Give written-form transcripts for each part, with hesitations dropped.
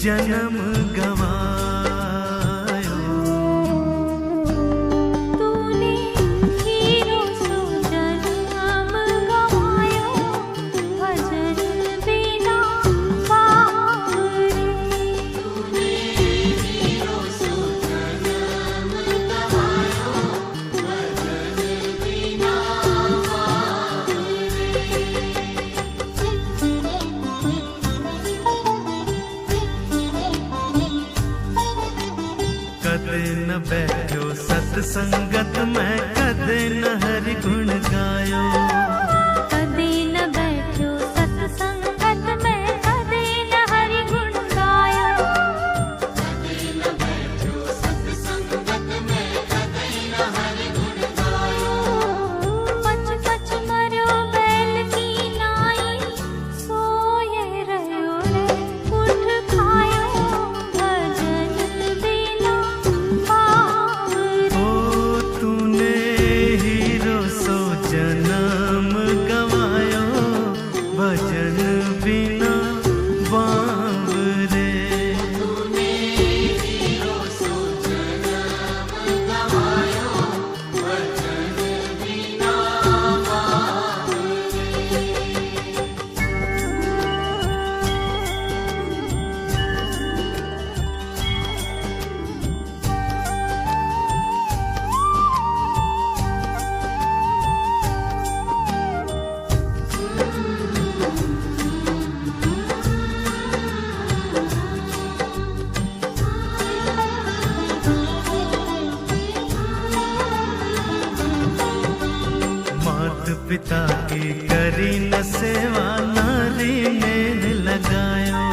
जन्म गवायो। तूने hero so जन्म गवायो, भजन बिना बावरे। तूने हीरो सो जन्म गवायो, भजन बिना कदे न बैठो सत्संगत में, कदे न हरि गुण गायो। कदे न बैठो सत्संगत में, कदे न हरि गुण गायो। कदे न बैठो सत्संगत में, कदे न हरि गुण गायो। पच पच मर्यो बैल की नाई, सोए रह्यो रे उठ खायो, भजन बिना बावरे। ओ तूने हीरो सो जन्म गवायो, भजन बिना बावरे। तूने हीरो सो जन्म गवायो, भजन बिना मात पिता की करी न सेवा, नारी ने लगायो।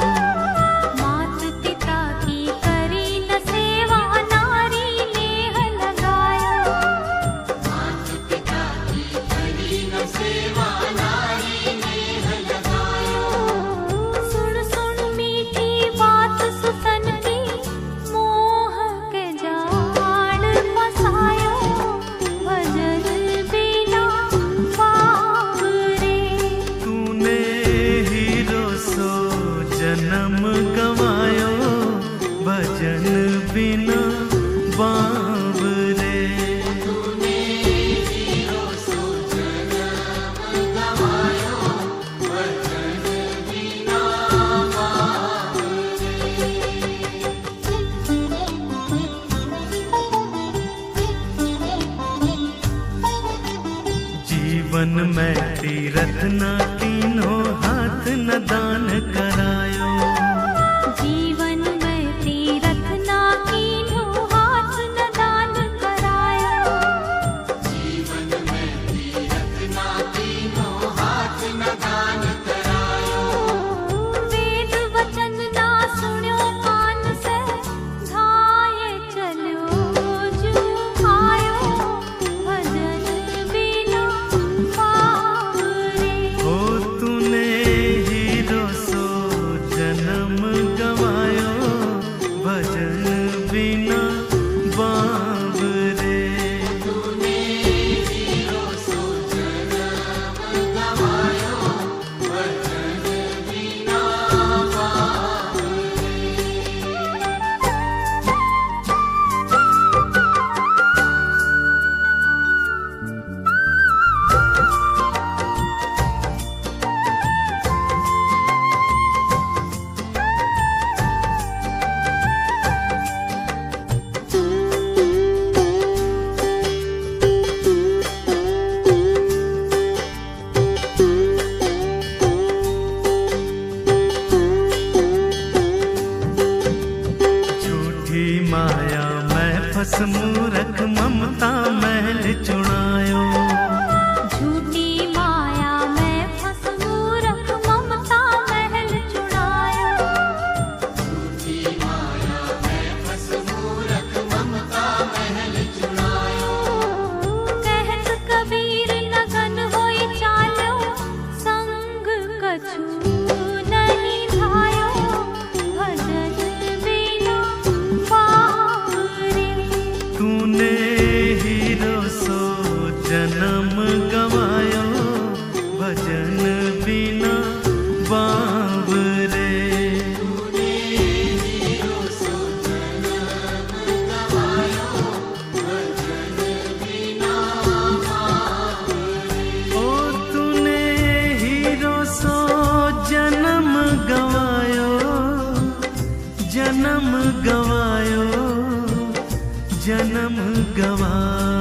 मात पिता की करी न सेवा, नारी नेह लगायो। मात पिता की करी न सेवा, नारी नेह लगायो। सुन सुन मीठी बात सुतन की, मोह के जाल फसायो, भजन बिना बावरे। तूने हीरो सो जन्म गवायो, भजन बिना बावरे। तूने हीरो सो जन्म गवायो, भजन बिना जीवन में तीरथ न कीन्हो, हाथ न दान करायो। जीवन में तीरथ ना कीन्हो, हाथ न दान करायो। जीवन में तीरथ ना कीन्हो, हाथ न दान करायो। वेद वचन ना सुन्यो कान से, धाये चल्यो जू आयो, भजन बिना बावरे। ओ तूने हीरो सो जन्म गवायो, भजन बिना बावरे। तूने हीरो सो जन्म गवायो, भजन बिना झूठी माया में फस मूरख, ममता महल चुनायो। झूठी माया में फंस मूरख, ममता महल चुरायो। झूठी माया में फंस मूरख, ममता महल चुरायो। कहत कबीर लगन होई चाल्यो, संग कछु नहीं धायो, भजन बिना बावरे। तूने हीरो सो जन्म गवायो जन्म गवायो।